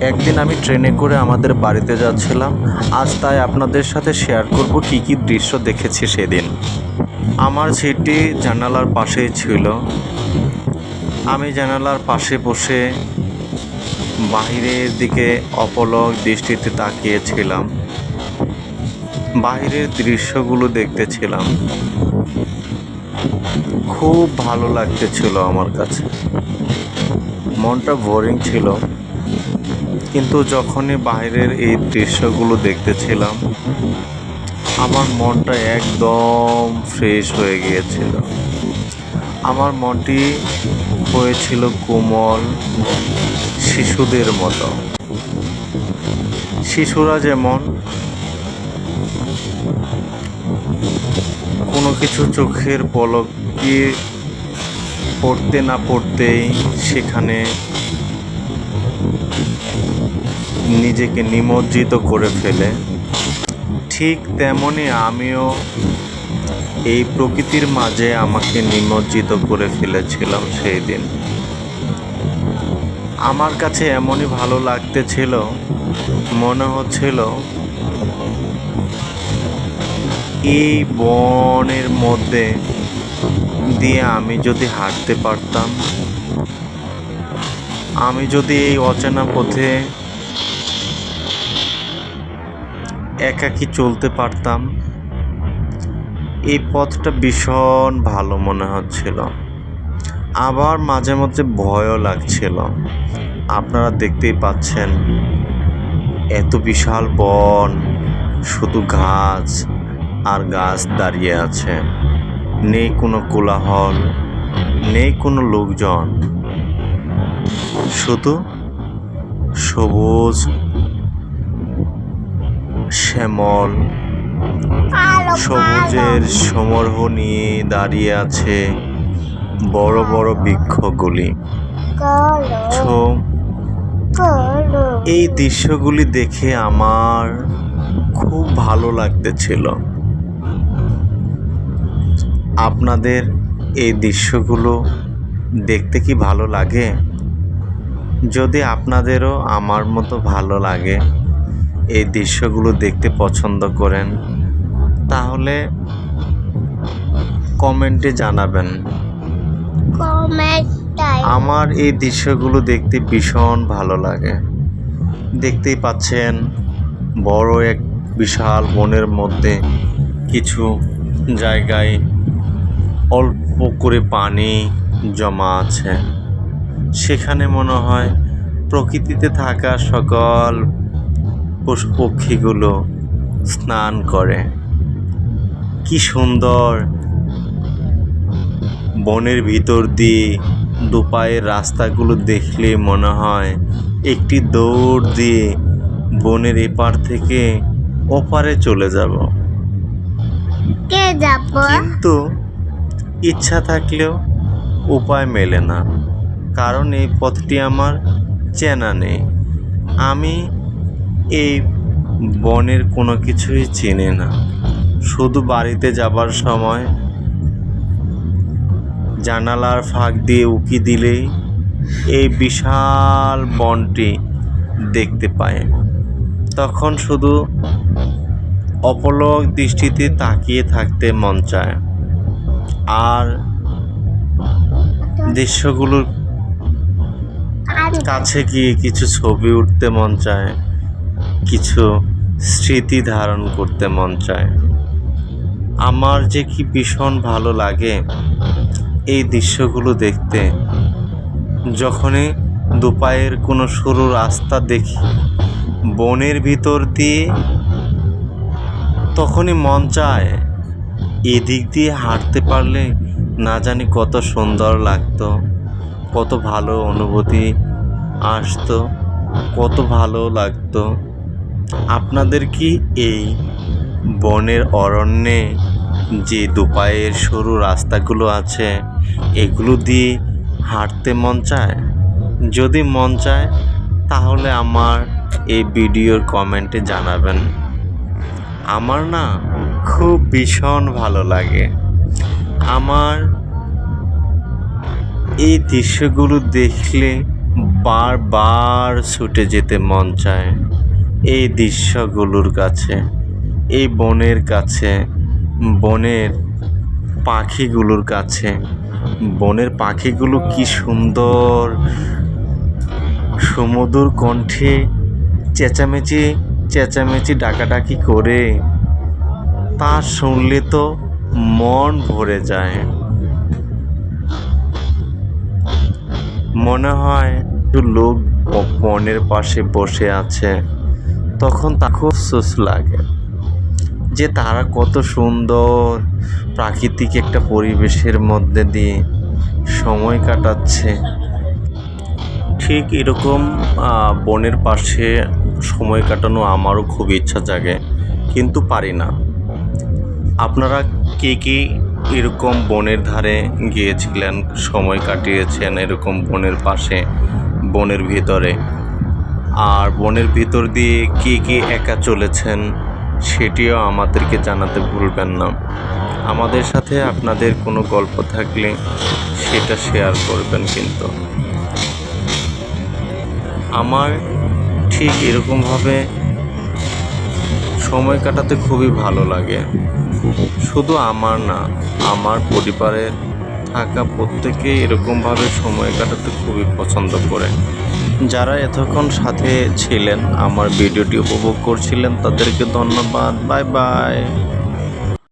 একদিন আমি ট্রেনে করে আমাদের বাড়িতে যাচ্ছিলাম। আজ তাই আপনাদের সাথে শেয়ার করব কী কী দৃশ্য দেখেছি সেদিন। আমার সিটটি জানালার পাশেই ছিল। আমি জানালার পাশে বসে বাহিরের দিকে অপলক দৃষ্টিতে তাকিয়েছিলাম। বাহিরের দৃশ্যগুলো দেখতেছিলাম। খুব ভালো লাগতেছিল আমার কাছে। মনটা বোরিং ছিল, কিন্তু যখনই বাইরের এই দৃশ্যগুলো দেখতেছিলাম আমার মনটা একদম ফ্রেশ হয়ে গিয়েছিল। আমার মনটি হয়েছিল কোমল শিশুদের মতো। শিশুরা যেমন কোনো কিছু চোখের পলকে পড়তে না পড়তেই সেখানে নিজেকে নিমজ্জিত করে ফেলে, ঠিক তেমনি আমিও এই প্রকৃতির মাঝে আমাকে নিমজ্জিত করে ফেলেছিলাম সেই দিন। আমার কাছে এমনই ভালো লাগতেছিল, মনে হচ্ছিল এই বনের মধ্যে দিয়ে আমি যদি হাঁটতে পারতাম, আমি যদি এই অচেনা পথে একাকী চলতে পারতাম। এই পথটা ভীষণ ভালো মনে হচ্ছিল, আবার মাঝে মধ্যে ভয়ও লাগছিল। আপনারা দেখতেই পাচ্ছেন এত বিশাল বন, শুধু গাছ আর গাছ দাঁড়িয়ে আছে, নেই কোনো কোলাহল, নেই কোনো লোকজন, শুধু সবুজ শ্যামল সবুজের সমারোহ নিয়ে দাঁড়িয়ে আছে বড় বড় বৃক্ষগুলি। এই দৃশ্যগুলি দেখে আমার খুব ভালো লাগতেছিল। আপনাদের এই দৃশ্যগুলো দেখতে কি ভালো লাগে? যদি আপনাদেরও আমার মতো ভালো লাগে, এই দৃশ্যগুলো দেখতে পছন্দ করেন, তাহলে কমেন্টে জানাবেন। আমার এই দৃশ্যগুলো দেখতে ভীষণ ভালো লাগে। দেখতেই পাচ্ছেন বড় এক বিশাল বনের মধ্যে কিছু জায়গায় অল্প করে পানি জমা আছে। সেখানে মনে হয় প্রকৃতিতে থাকা সকল পশু পক্ষীগুলো স্নান করে। কি সুন্দর! বনের ভিতর দিয়ে দুপায়ের রাস্তাগুলো দেখলে মনে হয় একটি দৌড় দিয়ে বনের এপার থেকে ওপারে চলে যাব। কিন্তু ইচ্ছা থাকলেও উপায় মেলে না, কারণ এই পথটি আমার চেনা নেই। আমি এই বনের কোনো কিছুই চিনি না। শুধু বাড়িতে যাবার সময় জানালার ফাঁক দিয়ে উঁকি দিলেই এই বিশাল বনটি দেখতে পাই। তখন শুধু অপলক দৃষ্টিতে তাকিয়ে থাকতে মন চায়, আর দৃশ্যগুলোর কাছে গিয়ে কিছু ছবি উঠতে মন চায়, কিছু স্মৃতি ধারণ করতে মন চায়। আমার যে কি ভীষণ ভালো লাগে এই দৃশ্যগুলো দেখতে। যখনই দুপায়ের কোনো সরু রাস্তা দেখি বনের ভিতর দিয়ে, তখনই মন চায় এদিক দিয়ে হাঁটতে পারলে না জানি কত সুন্দর লাগতো, কত ভালো অনুভূতি আসতো, কত ভালো লাগতো। আপনাদের কি এই বনের অরণ্যে যে দুপায়ের সরু রাস্তাগুলো আছে এগুলো দিয়ে হাঁটতে মন চায়? যদি মন চায় তাহলে আমার এই ভিডিওর কমেন্টে জানাবেন। আমার না খুব ভীষণ ভালো লাগে। আমার এই দৃশ্যগুলো দেখলে বারবার ছুটে যেতে মন চায় এই দৃশ্যগুলোর কাছে, এই বনের কাছে, বনের পাখিগুলোর কাছে। বনের পাখিগুলো কি সুন্দর সুমধুর কণ্ঠে চেঁচামেচি চেঁচামেচি ডাকাডাকি করে, তা শুনলে তো মন ভরে যায়। মনে হয় একটু লোক বনের পাশে বসে আছে, তখন তা খুব আফসোস লাগে যে তারা কত সুন্দর প্রাকৃতিক একটা পরিবেশের মধ্যে দিয়ে সময় কাটাচ্ছে। ঠিক এরকম বনের পাশে সময় কাটানো আমারও খুব ইচ্ছা জাগে, কিন্তু পারি না। আপনারা কে কে এরকম বনের ধারে গিয়েছিলেন, সময় কাটিয়েছেন এরকম বনের পাশে, বনের ভিতরে? আর বনের ভিতর দিয়ে কে কে একা চলেছেন সেটিও আমাদেরকে জানাতে ভুলবেন না। আমাদের সাথে আপনাদের কোনো গল্প থাকলে সেটা শেয়ার করবেন। কিন্তু আমার ঠিক এরকমভাবে সময় কাটাতে খুবই ভালো লাগে। শুধু আমার না, আমার পরিবারের থাকা প্রত্যেকেই এরকমভাবে সময় কাটাতে খুবই পছন্দ করে। যারা এতক্ষণ সাথে ছিলেন, আমার ভিডিওটি উপভোগ করছিলেন, তাদেরকে ধন্যবাদ। Bye bye.